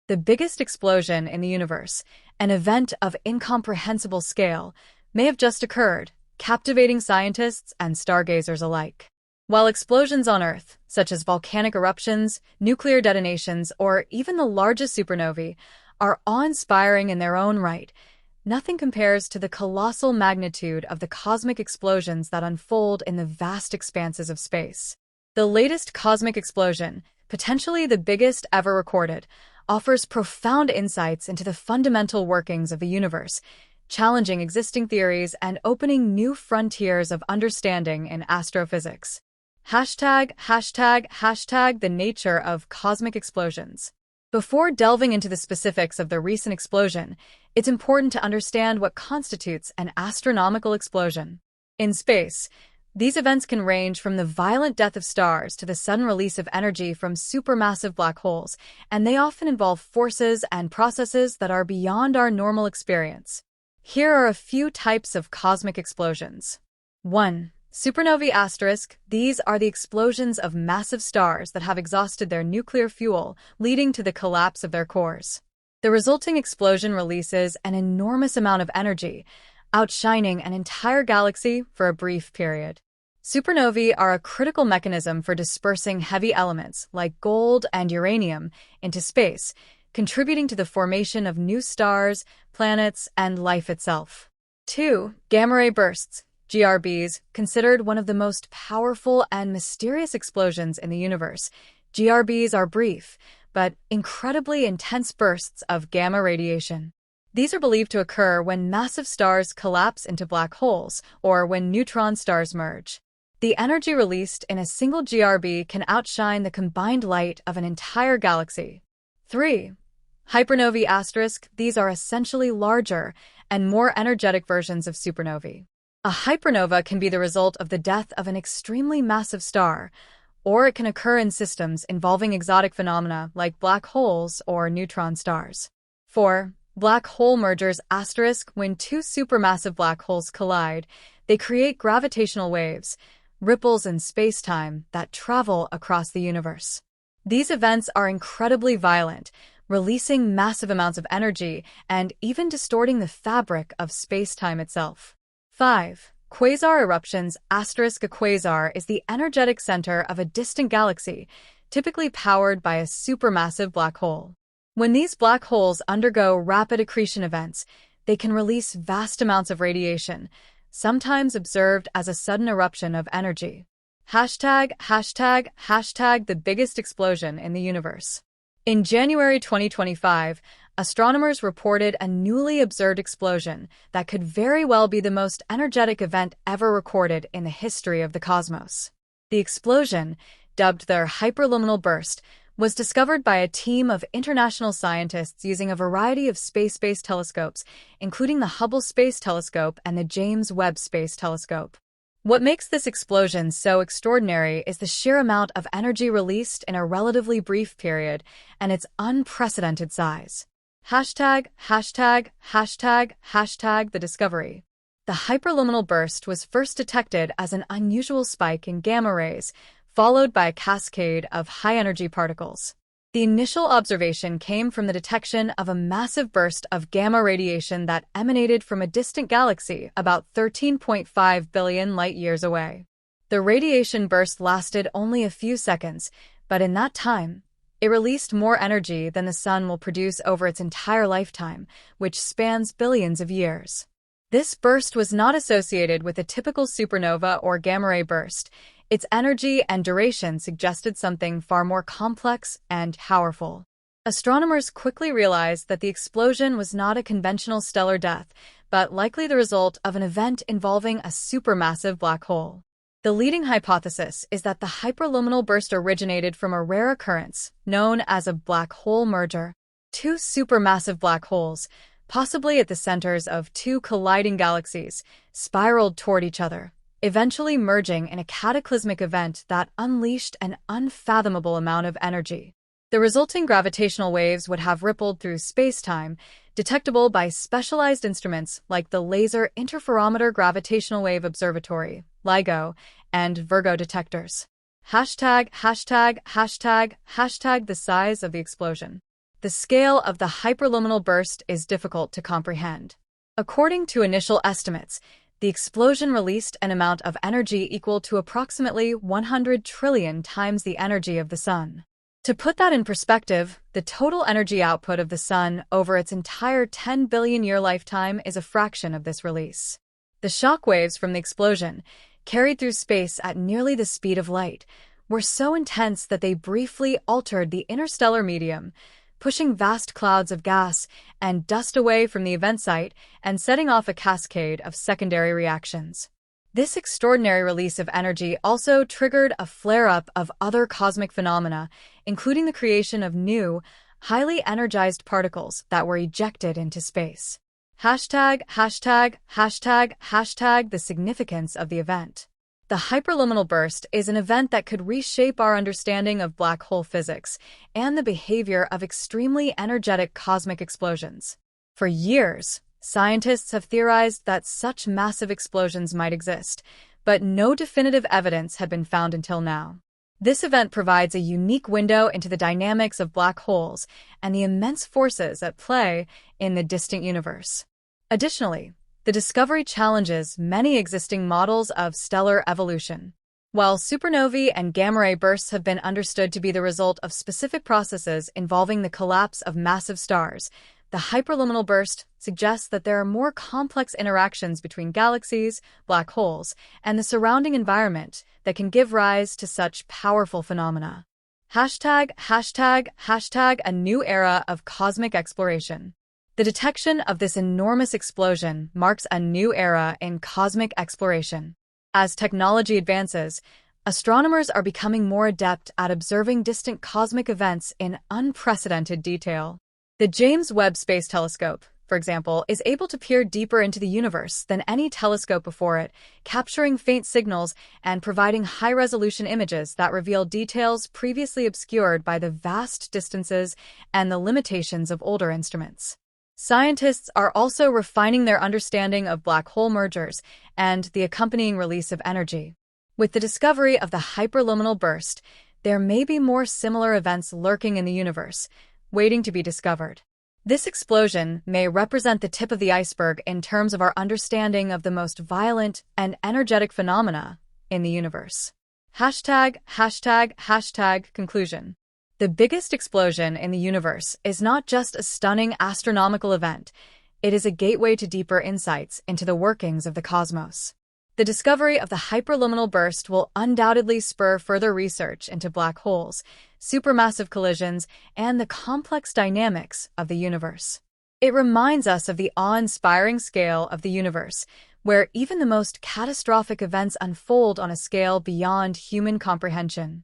The biggest explosion in the universe, an event of incomprehensible scale, may have just occurred, captivating scientists and stargazers alike. While explosions on Earth, such as volcanic eruptions, nuclear detonations, or even the largest supernovae, are awe-inspiring in their own right, nothing compares to the colossal magnitude of the cosmic explosions that unfold in the vast expanses of space. The latest cosmic explosion, potentially the biggest ever recorded, offers profound insights into the fundamental workings of the universe, challenging existing theories and opening new frontiers of understanding in astrophysics. #, the nature of cosmic explosions. Before delving into the specifics of the recent explosion, it's important to understand what constitutes an astronomical explosion. In space, these events can range from the violent death of stars to the sudden release of energy from supermassive black holes, and they often involve forces and processes that are beyond our normal experience. Here are a few types of cosmic explosions. 1. Supernovae*. These are the explosions of massive stars that have exhausted their nuclear fuel, leading to the collapse of their cores. The resulting explosion releases an enormous amount of energy, outshining an entire galaxy for a brief period. Supernovae are a critical mechanism for dispersing heavy elements like gold and uranium into space, contributing to the formation of new stars, planets, and life itself. 2. Gamma-ray bursts, GRBs, considered one of the most powerful and mysterious explosions in the universe. GRBs are brief, but incredibly intense bursts of gamma radiation. These are believed to occur when massive stars collapse into black holes or when neutron stars merge. The energy released in a single GRB can outshine the combined light of an entire galaxy. 3. Hypernovae*. These are essentially larger and more energetic versions of supernovae. A hypernova can be the result of the death of an extremely massive star, or it can occur in systems involving exotic phenomena like black holes or neutron stars. 4. Black hole mergers*. When two supermassive black holes collide, they create gravitational waves, ripples in space-time that travel across the universe. These events are incredibly violent, releasing massive amounts of energy and even distorting the fabric of space-time itself. 5. Quasar eruptions*. A quasar is the energetic center of a distant galaxy, typically powered by a supermassive black hole. When these black holes undergo rapid accretion events, they can release vast amounts of radiation, sometimes observed as a sudden eruption of energy. #, the biggest explosion in the universe. In January 2025, astronomers reported a newly observed explosion that could very well be the most energetic event ever recorded in the history of the cosmos. The explosion, dubbed their hyperluminal burst, was discovered by a team of international scientists using a variety of space-based telescopes, including the Hubble Space Telescope and the James Webb Space Telescope. What makes this explosion so extraordinary is the sheer amount of energy released in a relatively brief period and its unprecedented size. #, the discovery. The hyperluminal burst was first detected as an unusual spike in gamma rays, followed by a cascade of high-energy particles. The initial observation came from the detection of a massive burst of gamma radiation that emanated from a distant galaxy about 13.5 billion light-years away. The radiation burst lasted only a few seconds, but in that time, it released more energy than the sun will produce over its entire lifetime, which spans billions of years. This burst was not associated with a typical supernova or gamma-ray burst. Its energy and duration suggested something far more complex and powerful. Astronomers quickly realized that the explosion was not a conventional stellar death, but likely the result of an event involving a supermassive black hole. The leading hypothesis is that the hyperluminal burst originated from a rare occurrence known as a black hole merger. Two supermassive black holes, possibly at the centers of two colliding galaxies, spiraled toward each other, eventually merging in a cataclysmic event that unleashed an unfathomable amount of energy. The resulting gravitational waves would have rippled through space-time, detectable by specialized instruments like the Laser Interferometer Gravitational Wave Observatory, LIGO, and Virgo detectors. #, the size of the explosion. the scale of the hyperluminal burst is difficult to comprehend. According to initial estimates, the explosion released an amount of energy equal to approximately 100 trillion times the energy of the Sun. To put that in perspective, the total energy output of the Sun over its entire 10 billion-year lifetime is a fraction of this release. The shock waves from the explosion, carried through space at nearly the speed of light, were so intense that they briefly altered the interstellar medium, pushing vast clouds of gas and dust away from the event site and setting off a cascade of secondary reactions. This extraordinary release of energy also triggered a flare-up of other cosmic phenomena, including the creation of new, highly energized particles that were ejected into space. ######. The significance of the event. The hyperluminal burst is an event that could reshape our understanding of black hole physics and the behavior of extremely energetic cosmic explosions. For years, scientists have theorized that such massive explosions might exist, but no definitive evidence had been found until now. This event provides a unique window into the dynamics of black holes and the immense forces at play in the distant universe. Additionally, the discovery challenges many existing models of stellar evolution. While supernovae and gamma-ray bursts have been understood to be the result of specific processes involving the collapse of massive stars, the hyperluminal burst suggests that there are more complex interactions between galaxies, black holes, and the surrounding environment that can give rise to such powerful phenomena. #####. A new era of cosmic exploration. The detection of this enormous explosion marks a new era in cosmic exploration. As technology advances, astronomers are becoming more adept at observing distant cosmic events in unprecedented detail. The James Webb Space Telescope, for example, is able to peer deeper into the universe than any telescope before it, capturing faint signals and providing high-resolution images that reveal details previously obscured by the vast distances and the limitations of older instruments. Scientists are also refining their understanding of black hole mergers and the accompanying release of energy. With the discovery of the hyperluminal burst, there may be more similar events lurking in the universe, waiting to be discovered. This explosion may represent the tip of the iceberg in terms of our understanding of the most violent and energetic phenomena in the universe. ####. Conclusion. The biggest explosion in the universe is not just a stunning astronomical event, it is a gateway to deeper insights into the workings of the cosmos. The discovery of the hyperluminal burst will undoubtedly spur further research into black holes, supermassive collisions, and the complex dynamics of the universe. It reminds us of the awe-inspiring scale of the universe, where even the most catastrophic events unfold on a scale beyond human comprehension.